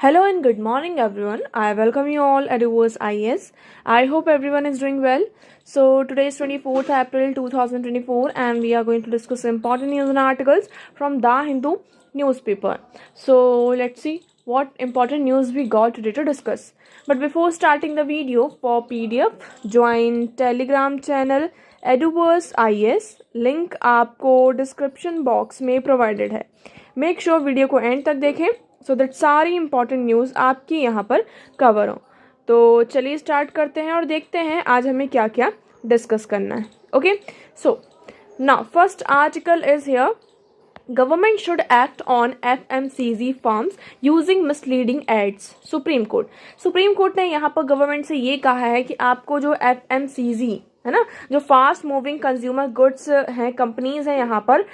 Hello and good morning, everyone. I welcome you all at Reverse IS. I hope everyone is doing well. So, today is 24th April 2024, and we are going to discuss important news and articles from The Hindu newspaper. So, let's see what important news we got today to discuss. But before starting the video, for PDF, join Telegram channel Eduverse IS. Link आपको description box में provided है. Make sure video को and तक देखें so that सारी important news आपकी यहाँ पर कवर हो. तो चलिए स्टार्ट करते हैं और देखते हैं आज हमें क्या क्या डिस्कस करना है. Okay, so now first article is here. Government should act on FMCG firms using misleading ads. Supreme court ने यहाँ पर गवर्नमेंट से ये कहा है कि आपको जो FMCG है ना, जो फास्ट मूविंग कंज्यूमर गुड्स हैं, कंपनीज हैं, यहाँ पर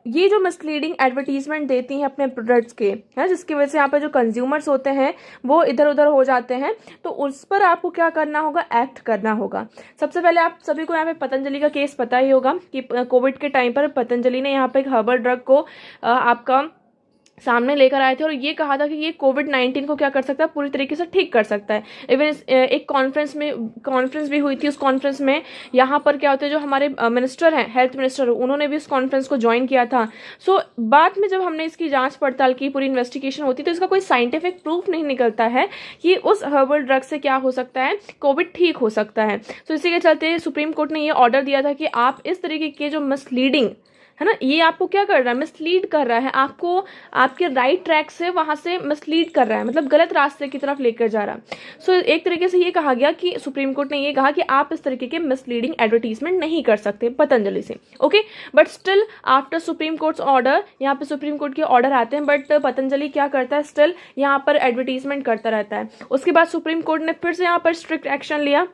ये जो मिसलीडिंग एडवर्टीजमेंट देती हैं अपने प्रोडक्ट्स के, है, जिसकी वजह से यहाँ पर जो कंज्यूमर्स होते हैं वो इधर उधर हो जाते हैं, तो उस पर आपको क्या करना होगा, एक्ट करना होगा. सबसे पहले आप सभी को यहाँ पे पतंजलि का केस पता ही होगा कि कोविड के टाइम पर पतंजलि ने यहाँ पे एक हर्बल ड्रग को आपका सामने लेकर आए थे और ये कहा था कि ये कोविड-19 को क्या कर सकता है, पूरी तरीके से ठीक कर सकता है. इवन एक कॉन्फ्रेंस भी हुई थी. उस कॉन्फ्रेंस में यहाँ पर क्या होता है, जो हमारे मिनिस्टर हैं, हेल्थ मिनिस्टर, उन्होंने भी उस कॉन्फ्रेंस को ज्वाइन किया था. सो बाद में जब हमने इसकी जांच पड़ताल की, पूरी इन्वेस्टिगेशन होती, तो इसका कोई साइंटिफिक प्रूफ नहीं निकलता है कि उस हर्बल ड्रग से क्या हो सकता है, कोविड ठीक हो सकता है. तो इसी के चलते सुप्रीम कोर्ट ने ये ऑर्डर दिया था कि आप इस तरीके के जो मिसलीडिंग है ना, ये आपको क्या कर रहा है, मिसलीड कर रहा है, आपको आपके राइट ट्रैक से वहां से मिसलीड कर रहा है, मतलब गलत रास्ते की तरफ लेकर जा रहा है. सो एक तरीके से ये कहा गया कि सुप्रीम कोर्ट ने ये कहा कि आप इस तरीके के मिसलीडिंग एडवर्टीजमेंट नहीं कर सकते पतंजलि से. Okay, but still after supreme courts order, यहाँ पे सुप्रीम कोर्ट के ऑर्डर आते हैं, बट पतंजलि क्या करता है, स्टिल यहाँ पर एडवर्टीजमेंट करता रहता है. उसके बाद सुप्रीम कोर्ट ने फिर से यहाँ पर स्ट्रिक्ट एक्शन लिया,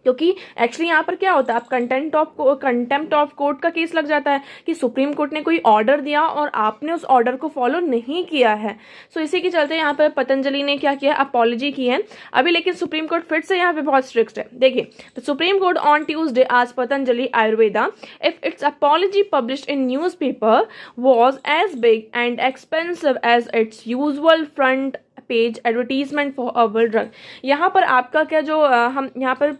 क्योंकि एक्चुअली यहाँ पर क्या होता है, आप कंटेम्प्ट ऑफ कोर्ट का केस लग जाता है कि सुप्रीम कोर्ट ने कोई ऑर्डर दिया और आपने उस ऑर्डर को फॉलो नहीं किया है. सो इसी के चलते यहाँ पर पतंजलि ने क्या किया, अपॉलॉजी की है अभी. लेकिन सुप्रीम कोर्ट फिर से यहाँ पे बहुत स्ट्रिक्ट है. देखिए, तो सुप्रीम कोर्ट ऑन ट्यूसडे आज Patanjali Ayurveda if its apology published in newspaper was as big and expensive as its usual front page advertisement for herbal drug. यहाँ पर आपका क्या जो हम यहाँ पर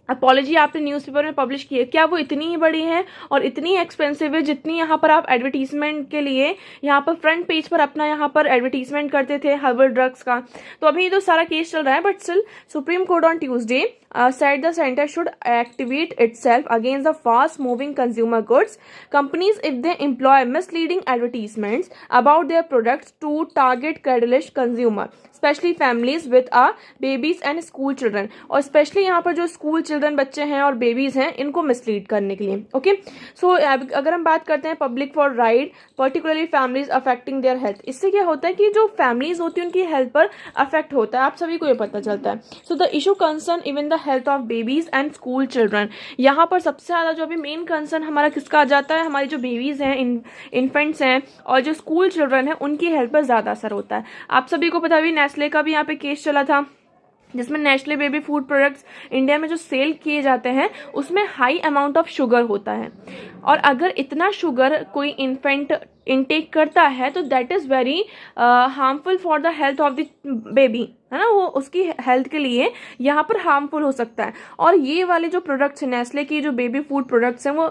अपॉलॉजी आपने न्यूज़पेपर में पब्लिश की है, क्या वो इतनी ही बड़ी है और इतनी एक्सपेंसिव है जितनी यहाँ पर आप एडवर्टीजमेंट के लिए यहाँ पर फ्रंट पेज पर अपना यहाँ पर एडवर्टीजमेंट करते थे हर्बल ड्रग्स का. तो अभी ये तो सारा केस चल रहा है, but still supreme court on Tuesday said the center should activate itself against the fast moving consumer goods companies if they employ misleading advertisements about their products to target credulous consumer, especially families with babies and school children. और specially यहाँ पर जो school children बच्चे हैं और babies हैं, इनको mislead करने के लिए. ओके, सो अगर हम बात करते हैं public for right particularly families affecting their health, इससे क्या होता है कि जो फैमिलीज होती है उनकी हेल्थ पर अफेक्ट होता है, आप सभी को ये पता चलता है. So the issue concern even the health of babies and school children. यहाँ पर सबसे ज़्यादा जो अभी मेन कंसर्न हमारा किसका आ जाता है, हमारी जो बेबीज हैं, इन्फेंट्स हैं और जो स्कूल चिल्ड्रन हैं, उनकी हेल्थ पर ज़्यादा असर होता है. आप सभी को पता भी, नेस्ले का भी यहाँ पे केस चला था जिसमें Nestle baby food products India में जो सेल किए जाते हैं उसमें हाई अमाउंट ऑफ शुगर होता है, और अगर इतना शुगर कोई इन्फेंट इनटेक करता है तो that is very harmful for the health of the baby, है ना, वो उसकी हेल्थ के लिए यहाँ पर हार्मफुल हो सकता है. और ये वाले जो प्रोडक्ट्स हैं, नेस्ले की जो बेबी फूड प्रोडक्ट्स हैं, वो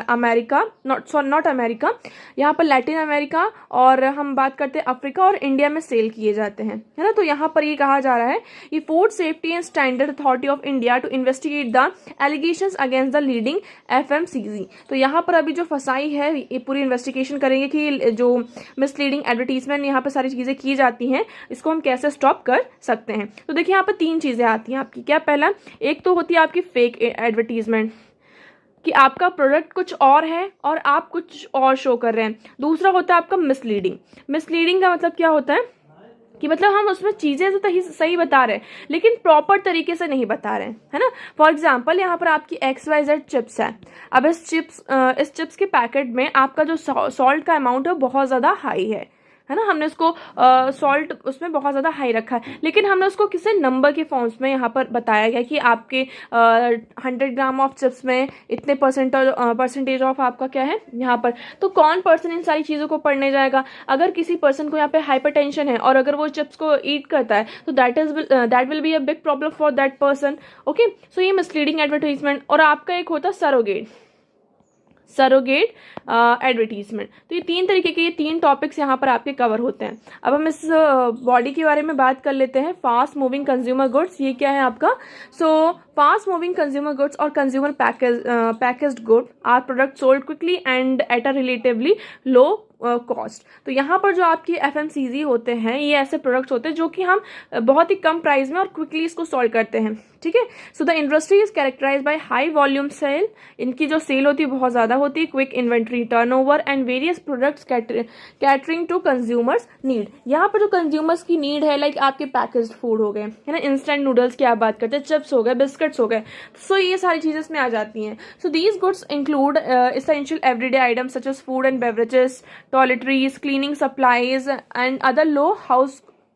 अमेरिका नॉट अमेरिका, यहाँ पर लैटिन अमेरिका और हम बात करते हैं अफ्रीका और इंडिया में सेल किए जाते हैं, है ना. तो यहाँ पर ये कहा जा रहा है कि food safety and standard authority of India to investigate the allegations against the leading FMCG. तो यहाँ पर अभी जो फसाई है, ये पूरी इन्वेस्टिगेशन करेंगे कि जो मिसलीडिंग एडवर्टीजमेंट यहाँ पर सारी चीज़ें की जाती हैं, इसको हम कैसे स्टॉप कर सकते हैं. तो देखिए, यहाँ पर 3 चीज़ें आती हैं आपकी. क्या, पहला एक तो होती है आपकी फेक एडवर्टीजमेंट, कि आपका प्रोडक्ट कुछ और है और आप कुछ और शो कर रहे हैं. दूसरा होता है आपका मिसलीडिंग का मतलब क्या होता है कि मतलब हम उसमें चीज़ें तो सही बता रहे हैं लेकिन प्रॉपर तरीके से नहीं बता रहे हैं, है ना. फॉर एग्जांपल, यहाँ पर आपकी XYZ चिप्स है. अब इस चिप्स के पैकेट में आपका जो सॉल्ट का अमाउंट है बहुत ज़्यादा हाई है है ना, हमने उसको सॉल्ट उसमें बहुत ज़्यादा हाई रखा है, लेकिन हमने उसको किसी नंबर के फॉर्म्स में यहाँ पर बताया गया कि आपके 100 ग्राम ऑफ चिप्स में इतने परसेंटेज ऑफ आपका क्या है यहाँ पर। तो कौन पर्सन इन सारी चीज़ों को पढ़ने जाएगा? अगर किसी पर्सन को यहाँ पे हाइपरटेंशन है और अगर वो चिप्स को ईट करता है तो that will be a big problem for that person. Okay, so ये मिसलीडिंग एडवर्टाइजमेंट। और आपका एक होता है सरोगेट एडवर्टीजमेंट। तो ये 3 तरीके के, ये 3 टॉपिक्स यहाँ पर आपके कवर होते हैं। अब हम इस बॉडी के बारे में बात कर लेते हैं। फास्ट मूविंग कंज्यूमर गुड्स, ये क्या है आपका? So fast moving consumer goods और consumer packaged good are product sold quickly and at a relatively low cost. तो यहाँ पर जो आपके FMCG होते हैं, ये ऐसे प्रोडक्ट्स होते हैं जो कि हम बहुत ही कम प्राइस में और क्विकली इसको सॉल्व करते हैं। ठीक है, so the industry is characterise by high volume sale. इनकी जो सेल होती है बहुत ज़्यादा होती है, quick inventory turnover and various products catering to consumers need. यहाँ पर जो कंज्यूमर्स की नीड है, लाइक आपके पैकेज्ड फूड हो गए, है ना, इंस्टेंट नूडल्स की आप बात करते हैं, चिप्स हो गए, बिस्किट्स हो गए, सो ये सारी चीज़ें इसमें आ जाती हैं। So these goods include essential everyday items such as food and beverages, toiletries, cleaning supplies and other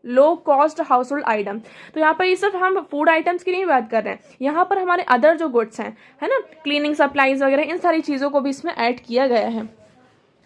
low cost house hold item. तो यहाँ पर ये सिर्फ हम फूड आइटम्स की नहीं बात कर रहे हैं, यहाँ पर हमारे अदर जो गुड्स हैं, है ना, क्लीनिंग सप्लाईज वगैरह, इन सारी चीज़ों को भी इसमें ऐड किया गया है।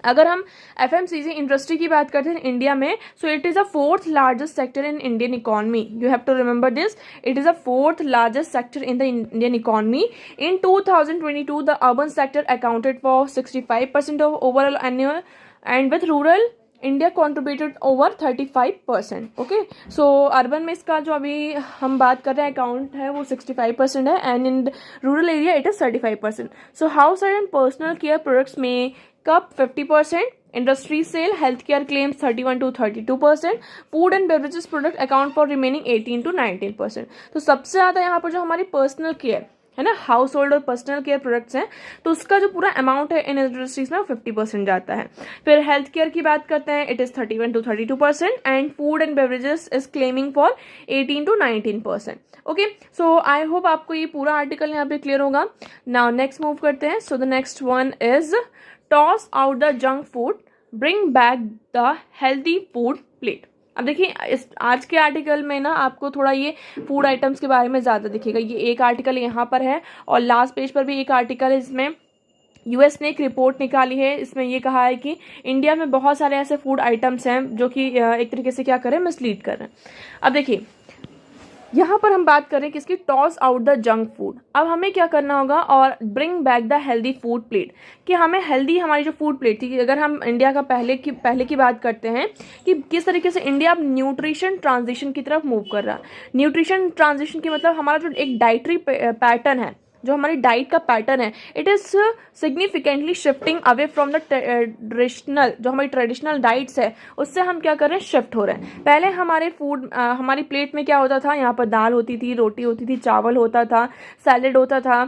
अगर हम FMCG इंडस्ट्री की बात करते हैं इंडिया में, so it is a 4th largest sector in Indian economy. You have to remember this, it is a 4th largest sector in the Indian economy. In 2022 the urban sector accounted for 65% of overall annual and with rural India contributed over 35%। Okay, so urban में इसका जो अभी हम बात कर रहे हैं account है वो 65% है and in rural area it is 35%। So house and personal care products में कप 50%, industry sale health care claims 31 to 32%, food and beverages product account for remaining 18 to 19%। तो सबसे ज़्यादा यहाँ पर जो हमारी पर्सनल केयर है ना, हाउस होल्ड और पर्सनल केयर प्रोडक्ट्स हैं, तो उसका जो पूरा अमाउंट है इन इंडस्ट्रीज में वो 50% जाता है। फिर हेल्थ केयर की बात करते हैं, it is 31 to 32% and food and beverages is claiming for 18 to 19%। Okay, so I hope आपको ये पूरा आर्टिकल यहाँ पे क्लियर होगा। नाउ नेक्स्ट मूव करते हैं। So the next one is toss out the junk food, bring back the healthy food plate. अब देखिए इस आज के आर्टिकल में ना आपको थोड़ा ये फूड आइटम्स के बारे में ज़्यादा दिखेगा। ये एक आर्टिकल यहाँ पर है और लास्ट पेज पर भी एक आर्टिकल है, इसमें US ने एक रिपोर्ट निकाली है। इसमें ये कहा है कि इंडिया में बहुत सारे ऐसे फूड आइटम्स हैं जो कि एक तरीके से क्या करें, मिसलीड कर रहे हैं। अब देखिए यहाँ पर हम बात करें किसकी, toss out the junk food. अब हमें क्या करना होगा और bring back the healthy food plate, कि हमें हेल्दी हमारी जो फूड प्लेट थी, अगर हम इंडिया का पहले की बात करते हैं कि किस तरीके से इंडिया अब न्यूट्रिशन ट्रांजिशन की तरफ मूव कर रहा है। न्यूट्रिशन ट्रांजिशन की मतलब हमारा जो एक डाइटरी पैटर्न है, जो हमारी डाइट का पैटर्न है, it is significantly shifting away from the traditional, जो हमारी ट्रेडिशनल डाइट्स है उससे हम क्या कर रहे हैं, शिफ्ट हो रहे हैं। पहले हमारे फूड हमारी प्लेट में क्या होता था, यहाँ पर दाल होती थी, रोटी होती थी, चावल होता था, सैलेड होता था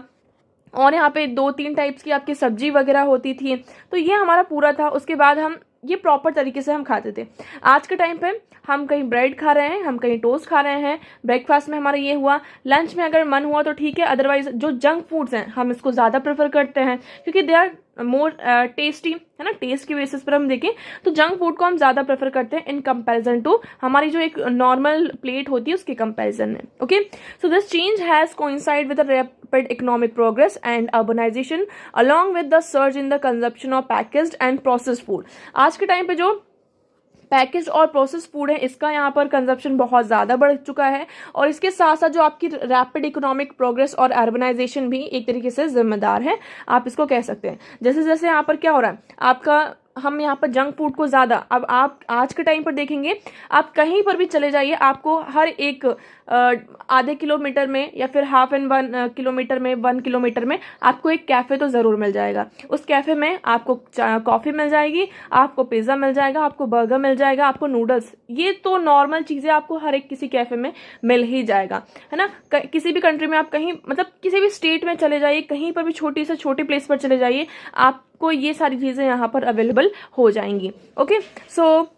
और यहाँ पे 2-3 टाइप्स की आपकी सब्जी वगैरह होती थी। तो ये हमारा पूरा था। उसके बाद हम ये प्रॉपर तरीके से हम खाते थे। आज के टाइम पे हम कहीं ब्रेड खा रहे हैं, हम कहीं टोस्ट खा रहे हैं, ब्रेकफास्ट में हमारा ये हुआ, लंच में अगर मन हुआ तो ठीक है, अदरवाइज जो जंक फूड्स हैं हम इसको ज़्यादा प्रेफर करते हैं क्योंकि दे आर मोर टेस्टी, है ना। टेस्ट की बेसिस पर हम देखें तो जंक फूड को हम ज़्यादा प्रेफर करते हैं इन कंपैरिजन टू हमारी जो एक नॉर्मल प्लेट होती है उसके कंपैरिजन में। Okay, so this change has coincide with the rapid economic progress and urbanisation along with the surge in the consumption of packaged and processed food. आज के time पे जो पैकेज और प्रोसेस फूड है इसका यहाँ पर कंजप्शन बहुत ज़्यादा बढ़ चुका है और इसके साथ साथ जो आपकी रैपिड इकोनॉमिक प्रोग्रेस और अर्बनाइजेशन भी एक तरीके से जिम्मेदार है, आप इसको कह सकते हैं। जैसे जैसे यहाँ पर क्या हो रहा है आपका, हम यहाँ पर जंक फूड को ज़्यादा, अब आप आज के टाइम पर देखेंगे आप कहीं पर भी चले जाइए, आपको हर एक आधे किलोमीटर में या फिर हाफ एंड 1 किलोमीटर में 1 किलोमीटर में आपको एक कैफ़े तो ज़रूर मिल जाएगा। उस कैफ़े में आपको कॉफ़ी मिल जाएगी, आपको पिज़्ज़ा मिल जाएगा, आपको बर्गर मिल जाएगा, आपको नूडल्स, ये तो नॉर्मल चीज़ें आपको हर एक किसी कैफ़े में मिल ही जाएगा, है ना। किसी भी कंट्री में आप कहीं मतलब किसी भी स्टेट में चले जाइए, कहीं पर भी छोटी से छोटी प्लेस पर चले जाइए, आपको ये सारी चीज़ें यहाँ पर अवेलेबल हो जाएंगी। ओके, सो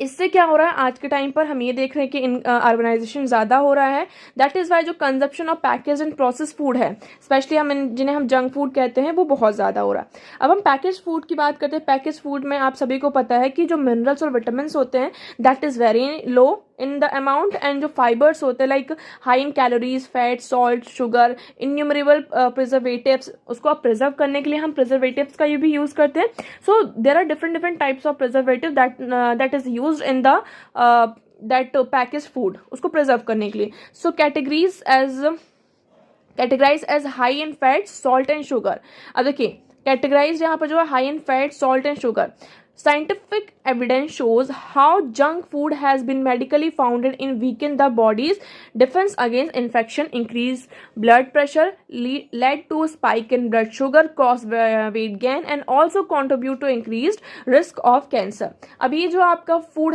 इससे क्या हो रहा है आज के टाइम पर हम ये देख रहे हैं कि अर्बनाइजेशन ज़्यादा हो रहा है। दैट इज़ वाई जो consumption of package and process food है, स्पेशली जिन्हें हम जंक फूड कहते हैं, वो बहुत ज़्यादा हो रहा है। अब हम पैकेज फूड की बात करते हैं। पैकेज फूड में आप सभी को पता है कि जो मिनरल्स और विटामिन होते हैं that is very low in the amount, and जो फाइबर्स होते हैं like high in calories, fat, salt, sugar, innumerable preservatives, उसको आप प्रिजर्व करने के लिए हम प्रिजर्वेटिव्स का ये भी यूज़ करते हैं। So there are different different types of preservative that is use in the that package food, उसको प्रिजर्व करने के लिए। So categorize as high in fat, salt and sugar. अब देखिए कैटेगराइज यहाँ पर जो है high in fat, salt and sugar. Scientific evidence shows how junk food has been medically founded in weaken the body's defense against infection, increase blood pressure, led to spike in blood sugar, cause weight gain, and also contribute to increased risk of cancer. अब ये जो आपका food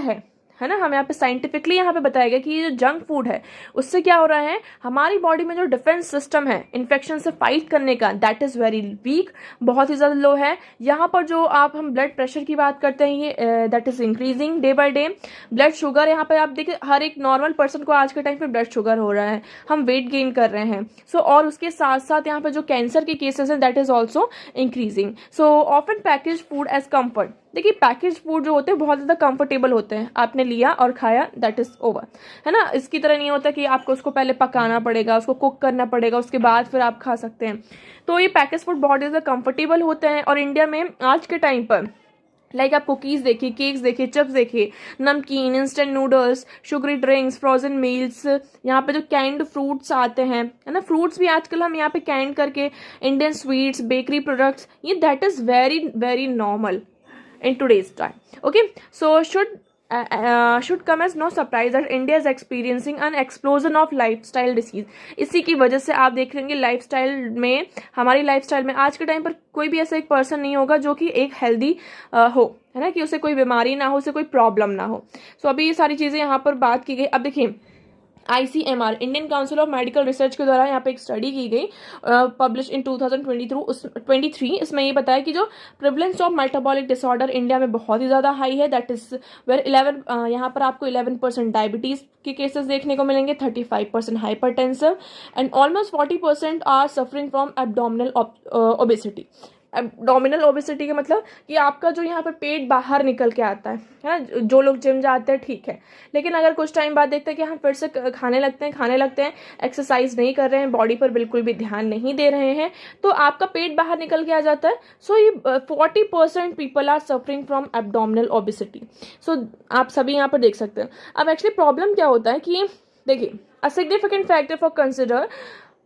है ना, हम यहाँ पे scientifically यहाँ पे बताया गया कि ये जो जंक फूड है उससे क्या हो रहा है, हमारी बॉडी में जो डिफेंस सिस्टम है इन्फेक्शन से फाइट करने का, दैट इज़ वेरी वीक, बहुत ही ज़्यादा लो है। यहाँ पर जो हम ब्लड प्रेशर की बात करते हैं, ये that is increasing day by day. Blood sugar, यहाँ पर आप देखिए हर एक नॉर्मल पर्सन को आज के टाइम पे ब्लड शुगर हो रहा है, हम वेट गेन कर रहे हैं। सो और उसके साथ साथ यहाँ पर जो कैंसर के केसेस हैं that is also increasing. So often package food as comfort. देखिए पैकेज फूड जो होते हैं बहुत ज़्यादा कंफर्टेबल होते हैं, आपने लिया और खाया, दैट इज़ ओवर, है ना। इसकी तरह नहीं होता कि आपको उसको पहले पकाना पड़ेगा, उसको कुक करना पड़ेगा, उसके बाद फिर आप खा सकते हैं। तो ये पैकेज फूड बहुत ज़्यादा कंफर्टेबल होते हैं। और इंडिया में आज के टाइम पर लाइक आप कुकीज़ देखिए, केक्स देखिए, चिप्स देखिए, नमकीन, instant noodles, sugary drinks, frozen meals, यहाँ पे जो कैंड फ्रूट्स आते हैं, है ना, फ्रूट्स भी आजकल हम यहाँ पे कैंड करके, इंडियन स्वीट्स, बेकरी प्रोडक्ट्स, ये that is very very normal in today's time. Okay, so should come as no surprise that India is experiencing an explosion of lifestyle disease. इसी की वजह से आप देख लेंगे लाइफस्टाइल में, हमारी लाइफस्टाइल में आज के टाइम पर कोई भी ऐसा एक पर्सन नहीं होगा जो कि एक हेल्दी हो, है ना, कि उसे कोई बीमारी ना हो, उसे कोई प्रॉब्लम ना हो। सो अभी ये सारी चीज़ें यहाँ पर बात की गई। अब देखिए ICMR, Indian council of medical research के द्वारा यहाँ पे एक स्टडी की गई, पब्लिश इन 2023। इसमें ये बताया कि जो prevalence of metabolic disorder India में बहुत ही ज़्यादा हाई है, दैट इज वेर 11, यहाँ पर आपको 11% डायबिटीज़ के केसेस देखने को मिलेंगे, 35% hypertensive, and almost 40% are suffering from abdominal obesity. Abdominal obesity का मतलब कि आपका जो यहाँ पर पेट बाहर निकल के आता है ना। जो लोग जिम जाते हैं ठीक है, लेकिन अगर कुछ टाइम बाद देखते हैं कि हम फिर से खाने लगते हैं, एक्सरसाइज नहीं कर रहे हैं, बॉडी पर बिल्कुल भी ध्यान नहीं दे रहे हैं, तो आपका पेट बाहर निकल के आ जाता है। सो ये 40% people are suffering from abdominal obesity. So आप सभी यहाँ पर देख सकते हैं। अब एक्चुअली प्रॉब्लम क्या होता है कि देखिए, a significant factor for consider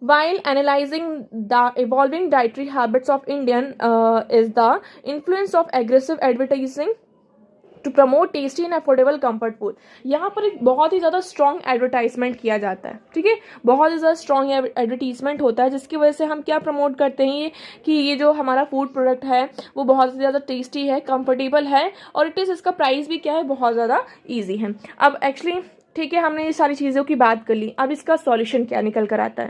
while analyzing the evolving dietary habits of Indian is the influence of aggressive advertising to promote tasty and affordable comfort food। यहाँ पर एक बहुत ही ज़्यादा स्ट्रॉन्ग एडवर्टाइजमेंट किया जाता है, ठीक है, बहुत ही ज़्यादा स्ट्रॉन्ग एडवर्टीजमेंट होता है, जिसकी वजह से हम क्या प्रमोट करते हैं, ये कि ये जो हमारा फूड प्रोडक्ट है वो बहुत ही ज़्यादा टेस्टी है, कंफर्टेबल है, और इसका प्राइस भी क्या है, बहुत ज़्यादा ईजी है। अब एक्चुअली ठीक है, हमने ये सारी चीज़ों की बात कर ली, अब इसका सॉल्यूशन क्या निकल कर आता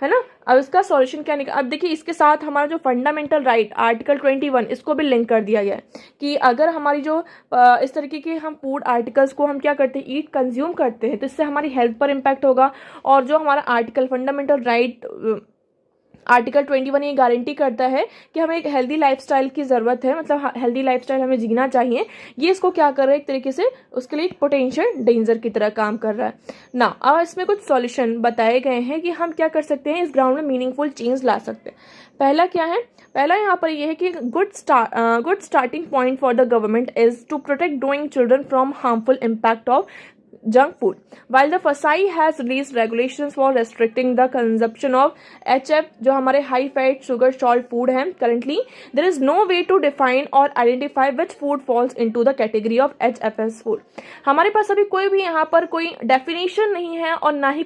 है ना। अब इसका सॉल्यूशन क्या निकल, अब देखिए इसके साथ हमारा जो फंडामेंटल राइट आर्टिकल 21 इसको भी लिंक कर दिया गया है कि अगर हमारी जो इस तरीके के हम फूड आर्टिकल्स को हम क्या करते हैं, ईट कंज्यूम करते हैं, तो इससे हमारी हेल्थ पर इम्पैक्ट होगा। और जो हमारा आर्टिकल फंडामेंटल राइट आर्टिकल 21 ये गारंटी करता है कि हमें एक हेल्दी लाइफस्टाइल की ज़रूरत है, मतलब हेल्दी लाइफस्टाइल हमें जीना चाहिए। ये इसको क्या कर रहा है, एक तरीके से उसके लिए एक पोटेंशियल डेंजर की तरह काम कर रहा है ना। अब इसमें कुछ सॉल्यूशन बताए गए हैं कि हम क्या कर सकते हैं, इस ग्राउंड में मीनिंगफुल चेंज ला सकते हैं। पहला क्या है, पहला यहाँ पर यह है कि good starting point for the government is to protect growing children from harmful impact of junk food. While the FSSAI has released regulations for restricting the consumption of HF, जो हमारे high fat sugar salt food है, currently there is no way to define or identify which food falls into the category of HFS food. हमारे पास अभी कोई भी यहाँ पर कोई definition नहीं है और ना ही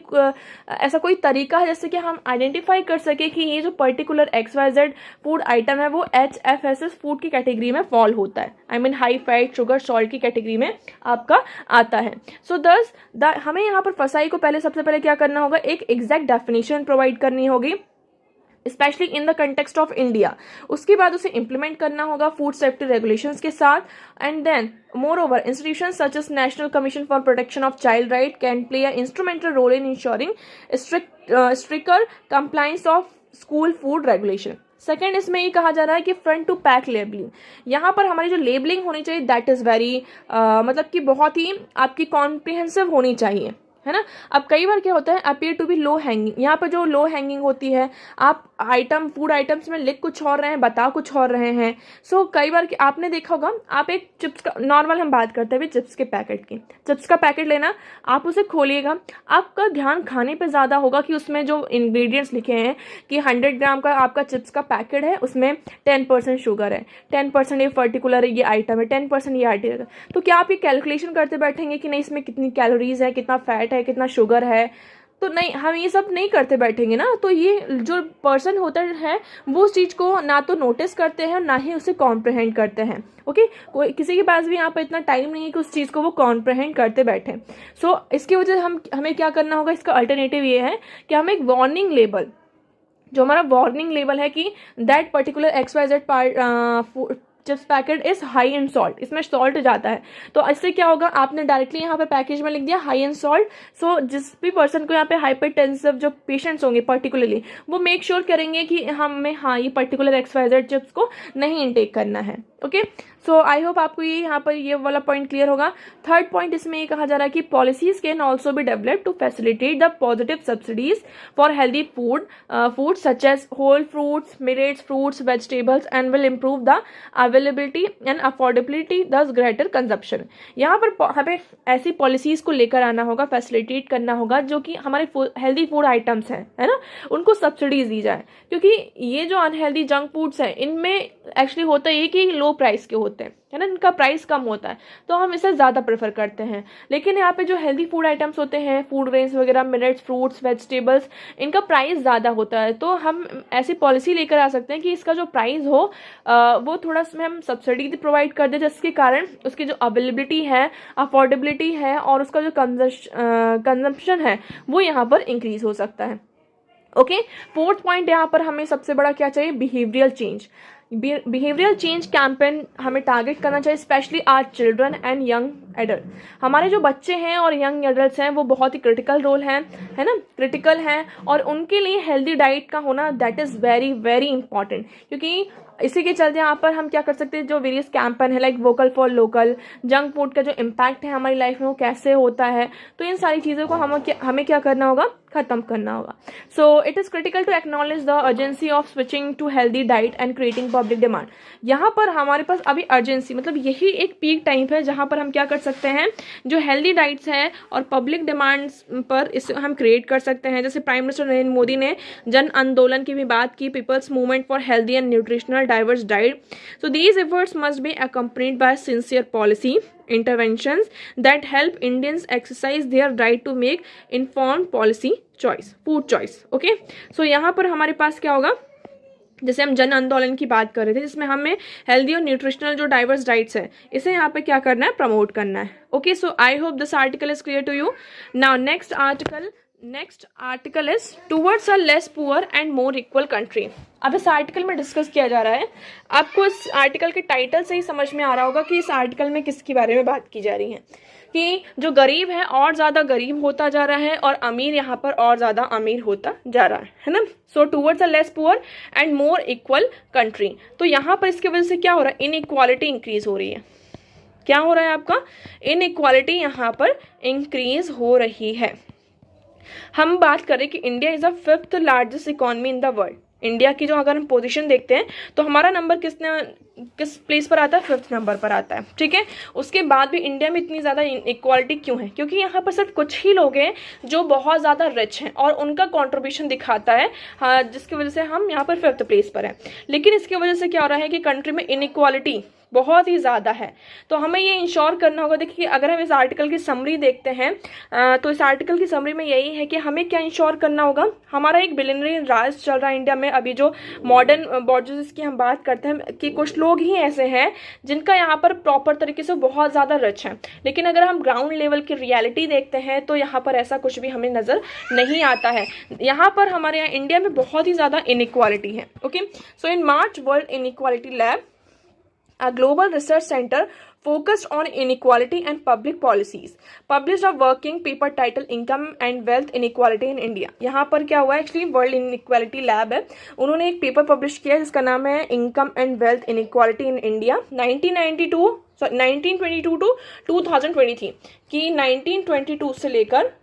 ऐसा कोई तरीका है जैसे कि हम आइडेंटिफाई कर सके कि ये जो पर्टिकुलर XYZ फूड आइटम है वो HFSS फूड की कैटेगरी में फॉल होता है, I mean high fat sugar salt की कैटेगरी में आपका आता है। सो दस हमें यहाँ पर फसाई को पहले सबसे पहले क्या करना होगा, एक एग्जैक्ट डेफिनेशन प्रोवाइड करनी होगी। Specially in the context of India. उसके बाद उसे इम्प्लीमेंट करना होगा फूड सेफ्टी रेगुलेशंस के साथ। And then moreover institution such as National Commission for Protection of Child Right can play a instrumental role in ensuring stricter compliance of school food regulation. Second, इसमें ये कहा जा रहा है कि front to pack labelling, यहाँ पर हमारी जो लेबलिंग होनी चाहिए दैट इज़ वेरी मतलब कि बहुत ही आपकी कॉम्प्रिहेंसिव होनी चाहिए, है ना। अब कई बार क्या होता है appear to be low hanging, यहाँ पर जो लो हैंगिंग होती है आप आइटम फूड आइटम्स में लिख कुछ और रहे हैं बता कुछ और रहे हैं। सो कई बार आपने देखा होगा, आप एक चिप्स का नॉर्मल हम बात करते हैं चिप्स के पैकेट की, चिप्स का पैकेट लेना, आप उसे खोलिएगा, आपका ध्यान खाने पे ज़्यादा होगा कि उसमें जो इंग्रेडिएंट्स लिखे हैं कि 100 ग्राम का आपका चिप्स का पैकेट है, उसमें 10% शुगर है, 10% ये पर्टिकुलर ये आइटम है, 10% ये आइटम है। तो क्या आप ये कैलकुलेशन करते बैठेंगे कि नहीं इसमें कितनी कैलोरीज है, कितना फैट है, कितना शुगर है? तो नहीं, हम ये सब नहीं करते बैठेंगे ना। तो ये जो पर्सन होता है वो उस चीज़ को ना तो नोटिस करते हैं ना ही उसे कॉम्प्रहेंड करते हैं। ओके, कोई किसी के पास भी यहाँ पर इतना टाइम नहीं है कि उस चीज़ को वो कॉम्प्रहेंड करते बैठे। सो इसकी वजह से हमें क्या करना होगा, इसका अल्टरनेटिव ये है कि हम एक वार्निंग लेबल, जो हमारा वार्निंग लेबल है कि that particular XYZ part chips packet is high in salt, इसमें सॉल्ट जाता है। तो इससे क्या होगा, आपने डायरेक्टली यहाँ पे पैकेज में लिख दिया हाई इन सॉल्ट। सो जिस भी पर्सन को यहाँ पे हाइपरटेंसिव जो पेशेंट्स होंगे पर्टिकुलरली, वो मेक श्योर करेंगे कि हमें हाँ ये पर्टिकुलर XYZ चिप्स को नहीं इनटेक करना है। ओके, सो आई होप आपको ये यहाँ पर ये वाला पॉइंट क्लियर होगा। थर्ड पॉइंट इसमें ये कहा जा रहा है कि policies can also be develop to facilitate the positive subsidies for healthy food such as whole fruits, millets, fruits, vegetables and will improve the availability and affordability thus greater consumption. यहाँ पर हमें ऐसी पॉलिसीज को लेकर आना होगा, facilitate करना होगा जो कि हमारे हेल्दी फूड आइटम्स हैं, है ना, उनको सब्सिडीज दी जाए। क्योंकि ये जो अनहेल्दी जंक फूड्स हैं इनमें एक्चुअली होता है कि लो प्राइस के होते हैं, है ना, इनका प्राइस कम होता है तो हम इसे ज़्यादा प्रेफर करते हैं। लेकिन यहाँ पे जो हेल्दी फूड आइटम्स होते हैं, फूड ग्रेन्स वगैरह, मिलेट्स, फ्रूट्स, वेजिटेबल्स, इनका प्राइस ज़्यादा होता है। तो हम ऐसी पॉलिसी लेकर आ सकते हैं कि इसका जो प्राइस हो वो थोड़ा इसमें हम सब्सिडी प्रोवाइड कर दें, जिसके कारण उसकी जो अवेलेबिलिटी है, अफोर्डेबिलिटी है और उसका जो कंजम्पशन है वो यहाँ पर इंक्रीज हो सकता है। ओके, फोर्थ पॉइंट यहाँ पर हमें सबसे बड़ा क्या चाहिए, behavioural change. Behavioural change campaign हमें टारगेट करना चाहिए, specially are children and young adult. हमारे जो बच्चे हैं और यंग एडल्ट्स हैं वो बहुत ही क्रिटिकल रोल है ना, क्रिटिकल हैं, और उनके लिए हेल्दी डाइट का होना that is very very important. क्योंकि इसी के चलते यहाँ पर हम क्या कर सकते हैं, जो वेरियस कैंपेन है like vocal for local, junk food का जो इम्पैक्ट है हमारी लाइफ में वो कैसे होता है, तो इन सारी चीज़ों को हमें क्या करना होगा, खत्म करना होगा। So it is critical to acknowledge the urgency of switching to healthy diet and creating public demand. यहाँ पर हमारे पास अभी अर्जेंसी मतलब यही एक पीक टाइम है जहाँ पर हम क्या कर सकते हैं, जो हेल्दी डाइट्स हैं और पब्लिक डिमांड्स पर इसे हम क्रिएट कर सकते हैं। जैसे प्राइम मिनिस्टर नरेंद्र मोदी ने जन आंदोलन की भी बात की, people's movement for healthy and nutritional diverse diet. So these efforts must be accompanied by sincere policy interventions that help Indians exercise their right to make informed policy choice, food choice. Okay, so यहाँ पर हमारे पास क्या होगा, जैसे हम जन आंदोलन की बात कर रहे थे जिसमें हमें हेल्दी और न्यूट्रिशनल जो डाइवर्स डाइट्स है इसे यहाँ पे क्या करना है, प्रमोट करना है। Okay, so I hope this article is clear to you. Now next article is towards a less poor and more equal country. अब इस आर्टिकल में डिस्कस किया जा रहा है, आपको इस आर्टिकल के टाइटल से ही समझ में आ रहा होगा कि इस आर्टिकल में किसके बारे में बात की जा रही है, कि जो गरीब है और ज़्यादा गरीब होता जा रहा है और अमीर यहाँ पर और ज़्यादा अमीर होता जा रहा है ना। So towards a less poor and more equal country. तो यहाँ पर इसकी वजह से क्या हो रहा है, इनइक्वालिटी इंक्रीज हो रही है। क्या हो रहा है आपका, इनइक्वालिटी यहाँ पर इंक्रीज हो रही है। हम बात करें कि India is the 5th largest economy in the world. India की जो अगर हम पोजीशन देखते हैं तो हमारा नंबर किस प्लेस पर आता है, 5th नंबर पर आता है। ठीक है, उसके बाद भी इंडिया में इतनी ज़्यादा इक्वालिटी क्यों है, क्योंकि यहाँ पर सिर्फ कुछ ही लोग हैं जो बहुत ज़्यादा रिच हैं और उनका कंट्रीब्यूशन दिखाता है, हाँ, जिसकी वजह से हम यहाँ पर 5th प्लेस पर हैं। लेकिन इसकी वजह से क्या हो रहा है कि कंट्री में इनइक्वालिटी बहुत ही ज़्यादा है। तो हमें ये इंश्योर करना होगा। देखिए अगर हम इस आर्टिकल की समरी देखते हैं तो इस आर्टिकल की समरी में यही है कि हमें क्या इंश्योर करना होगा। हमारा एक बिलियनरी राज चल रहा है इंडिया में। अभी जो मॉडर्न बॉर्डर्स की हम बात करते हैं कि कुछ लोग ही ऐसे हैं जिनका यहाँ पर प्रॉपर तरीके से बहुत ज़्यादा रिच है, लेकिन अगर हम ग्राउंड लेवल की रियलिटी देखते हैं तो यहाँ पर ऐसा कुछ भी हमें नज़र नहीं आता है। यहाँ पर हमारे यहाँ इंडिया में बहुत ही ज़्यादा इनइक्वालिटी है। Okay, so in March world inequality lab, a global research center focused on inequality and public policies, published a working paper titled Income and Wealth Inequality in India। यहाँ पर क्या हुआ, एक्चुअली वर्ल्ड इनइक्वालिटी लैब है, उन्होंने एक paper publish किया जिसका नाम है income and wealth inequality in India 1922 to 2023 कि 1922 से लेकर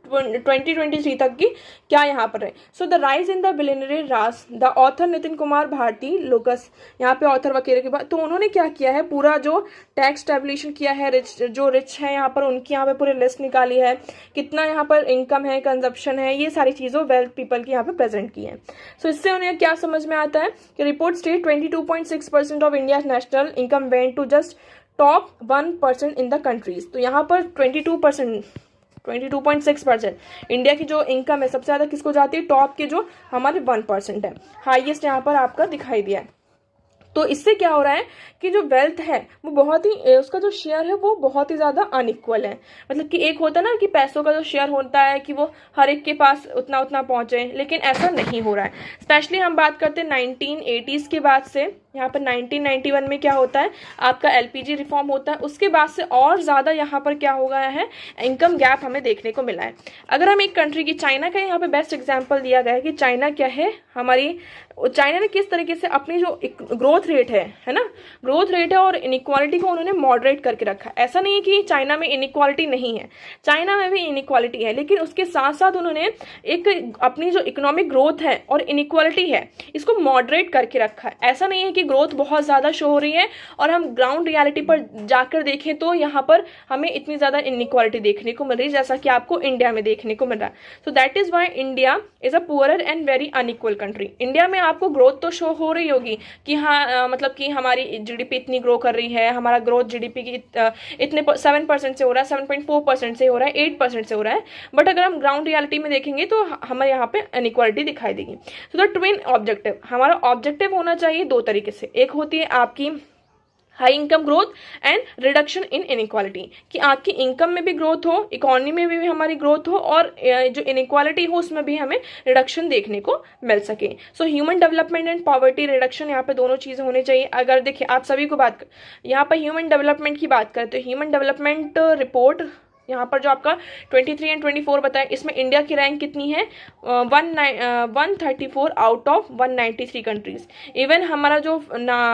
2023 तक की क्या यहाँ पर है। So the rise in the billionaire रास, द ऑथर नितिन कुमार भारती लोकस, यहाँ पे ऑथर वगैरह के बाद, तो उन्होंने क्या किया है, पूरा जो टैक्स टैबुलेशन किया है, जो रिच है यहाँ पर उनकी यहाँ पे पूरी लिस्ट निकाली है, कितना यहाँ पर इनकम है, कंजप्शन है, ये सारी चीज़ों वेल्थ पीपल की यहाँ पे प्रेजेंट की है। सो इससे उन्हें क्या समझ में आता है कि report state 22.6% of India national income went to just top 1% in the countries. तो यहाँ पर 22.6% इंडिया की जो इनकम है सबसे ज़्यादा किसको जाती है, टॉप के जो हमारे 1% है, हाईएस्ट यहाँ पर आपका दिखाई दिया है। तो इससे क्या हो रहा है कि जो वेल्थ है वो बहुत ही, उसका जो शेयर है वो बहुत ही ज़्यादा अनइक्वल है। मतलब कि एक होता है ना कि पैसों का जो शेयर होता है कि वो हर एक के पास उतना उतना पहुँचे, लेकिन ऐसा नहीं हो रहा है। स्पेशली हम बात करते हैं 1980s के बाद से, यहाँ पर 1991 में क्या होता है, आपका एलपीजी रिफॉर्म होता है, उसके बाद से और ज़्यादा यहाँ पर क्या हो गया है, इनकम गैप हमें देखने को मिला है। अगर हम एक कंट्री की, चाइना का यहाँ पे बेस्ट एग्जांपल दिया गया है कि चाइना क्या है हमारी, चाइना ने किस तरीके से अपनी जो ग्रोथ रेट है ना, ग्रोथ रेट है और इनइक्वालिटी को उन्होंने मॉडरेट करके रखा है। ऐसा नहीं है कि चाइना में इनइक्वालिटी नहीं है, चाइना में भी इनइक्वालिटी है, लेकिन उसके साथ साथ उन्होंने एक अपनी जो इकोनॉमिक ग्रोथ है और इनइक्वालिटी है इसको मॉडरेट करके रखा है। ऐसा नहीं है कि ग्रोथ बहुत ज़्यादा शो हो रही है और हम ग्राउंड रियलिटी पर जाकर देखें तो यहाँ पर हमें इतनी ज़्यादा इनइक्वालिटी देखने को मिल रही है जैसा कि आपको इंडिया में देखने को मिल रहा है। So that is why India is a poorer and very unequal country. India में आपको ग्रोथ तो शो हो रही होगी कि हाँ मतलब कि हमारी जीडीपी इतनी ग्रो कर रही है, हमारा ग्रोथ जीडीपी की इतने 7% से हो रहा है, 7.4% से हो रहा है, 8% से हो रहा है, बट अगर हम ग्राउंड रियलिटी में देखेंगे तो हमें यहाँ पे इनइक्वालिटी दिखाई देगी। सो द ट्विन ऑब्जेक्टिव, हमारा ऑब्जेक्टिव होना चाहिए दो तरीके से, एक होती है आपकी high income growth and reduction in inequality, कि आपकी इनकम में भी ग्रोथ हो, इकोनॉमी में भी हमारी ग्रोथ हो और जो इनइक्वालिटी हो उसमें भी हमें रिडक्शन देखने को मिल सके। So human development and poverty reduction, यहाँ पे दोनों चीज़ें होनी चाहिए। अगर देखिए आप सभी को बात यहाँ पर ह्यूमन डेवलपमेंट की बात करते हैं, ह्यूमन डेवलपमेंट रिपोर्ट यहाँ पर जो आपका 23 एंड 24 बताया, इसमें इंडिया की रैंक कितनी है, 134 आउट ऑफ 193 कंट्रीज। इवन हमारा जो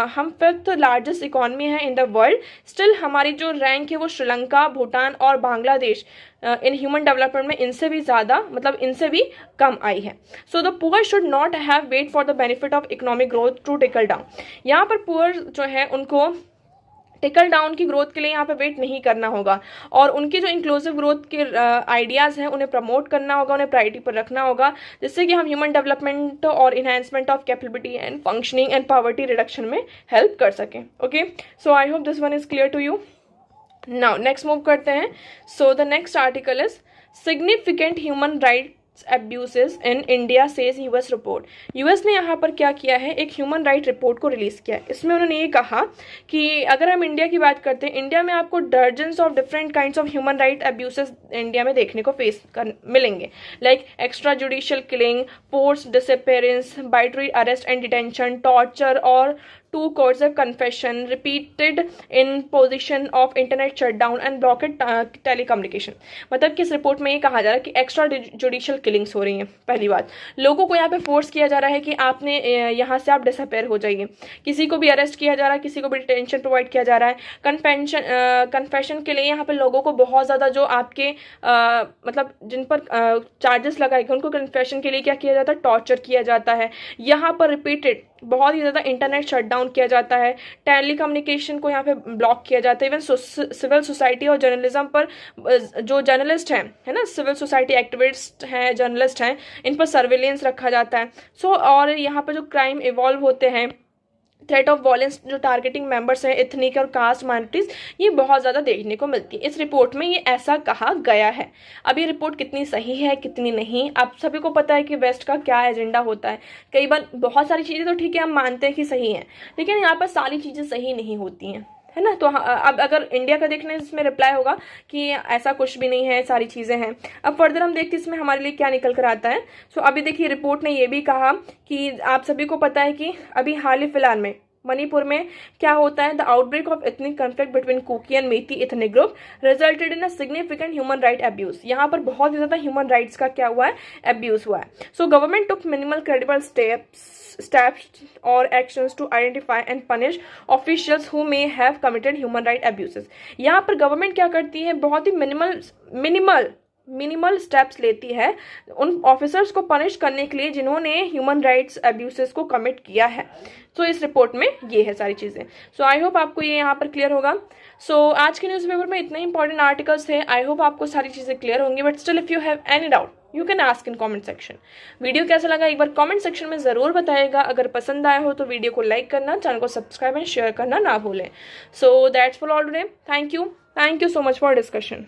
हम 5th लार्जेस्ट इकॉनमी है इन द वर्ल्ड, स्टिल हमारी जो रैंक है वो श्रीलंका, भूटान और बांग्लादेश इन ह्यूमन डेवलपमेंट में इनसे भी ज़्यादा, मतलब इनसे भी कम आई है। So the poor should not have wait for the benefit of economic growth to trickle down. यहाँ पर पुअर जो है उनको टिकल डाउन की ग्रोथ के लिए यहाँ पे वेट नहीं करना होगा और उनकी जो इंक्लूसिव ग्रोथ के आइडियाज़ हैं उन्हें प्रमोट करना होगा, उन्हें प्रायोरिटी पर रखना होगा, जिससे कि हम ह्यूमन डेवलपमेंट और enhancement of capability and functioning and poverty reduction में हेल्प कर सकें। Okay, so I hope this one is clear to you. Now next move करते हैं। So the next article is significant human right abuses in India says US report. US ने यहाँ पर क्या किया है, एक ह्यूमन राइट रिपोर्ट को रिलीज किया है। इसमें उन्होंने ये कहा कि अगर हम इंडिया की बात करते हैं, इंडिया में आपको dozens of different kinds of human right abuses India में देखने को मिलेंगे, like extra judicial killing, forced disappearance, arbitrary arrest and detention, torture और to coercive confession, repeated imposition of internet shutdown and blocked telecommunication। मतलब कि इस report में ये कहा जा रहा है कि एक्स्ट्रा जुडिशियल किलिंग्स हो रही हैं। पहली बात, लोगों को यहाँ पे फोर्स किया जा रहा है कि आपने यहाँ से आप डिसअपेयर हो जाइए, किसी को भी अरेस्ट किया जा रहा है, किसी को भी डिटेंशन प्रोवाइड किया जा रहा है। कन्फेशन के लिए यहाँ पे लोगों को बहुत ज़्यादा जो आपके मतलब जिन पर चार्जेस लगाए गए उनको कन्फेशन के लिए क्या किया जाता है, टॉर्चर किया जाता है। यहाँ पर रिपीटेड बहुत ही ज़्यादा इंटरनेट शटडाउन किया जाता है, टेली कम्युनिकेशन को यहाँ पे ब्लॉक किया जाता है। इवन सिविल सोसाइटी और जर्नलिज्म पर जो जर्नलिस्ट हैं, है ना, सिविल सोसाइटी एक्टिविस्ट हैं, जर्नलिस्ट हैं, इन पर सर्विलेंस रखा जाता है। सो और यहाँ पर जो क्राइम इवॉल्व होते हैं थ्रेट ऑफ वॉयलेंस जो टारगेटिंग मेंबर्स हैं एथनिक और कास्ट माइनॉरिटीज, ये बहुत ज़्यादा देखने को मिलती है। इस रिपोर्ट में ये ऐसा कहा गया है। अब ये रिपोर्ट कितनी सही है कितनी नहीं, आप सभी को पता है कि वेस्ट का क्या एजेंडा होता है। कई बार बहुत सारी चीज़ें तो ठीक है हम मानते हैं कि सही हैं, लेकिन यहाँ पर सारी चीज़ें सही नहीं होती हैं, है ना। तो अब अगर इंडिया का देखने इसमें रिप्लाई होगा कि ऐसा कुछ भी नहीं है, सारी चीज़ें हैं। अब फर्दर हम देखते हैं इसमें हमारे लिए क्या निकल कर आता है। सो अभी देखिए रिपोर्ट ने ये भी कहा कि आप सभी को पता है कि अभी हाल ही फिलहाल में मणिपुर में क्या होता है, the outbreak of ethnic conflict between Kuki and Meitei ethnic group resulted in a significant human right abuse. यहाँ पर बहुत ही ज्यादा ह्यूमन राइट्स का क्या हुआ है, अब्यूज हुआ है। So government took minimal credible steps or actions to identify and punish officials who may have committed human right abuses। यहाँ पर गवर्नमेंट क्या करती है, बहुत ही मिनिमल स्टेप्स लेती है उन ऑफिसर्स को पनिश करने के लिए जिन्होंने ह्यूमन राइट्स अब्यूसेस को कमिट किया है। सो इस रिपोर्ट में ये है सारी चीज़ें। सो आई होप आपको ये यहाँ पर क्लियर होगा। सो आज के न्यूज़पेपर में इतने इंपॉर्टेंट आर्टिकल्स थे, आई होप आपको सारी चीज़ें क्लियर होंगी। But still if you have any doubt you can ask in comment section. Video कैसा लगा एक बार कमेंट सेक्शन में ज़रूर बताइएगा। अगर पसंद आया हो तो वीडियो को लाइक करना, चैनल को सब्सक्राइब एंड शेयर करना ना भूलें। So that's for all today. Thank you so much for discussion.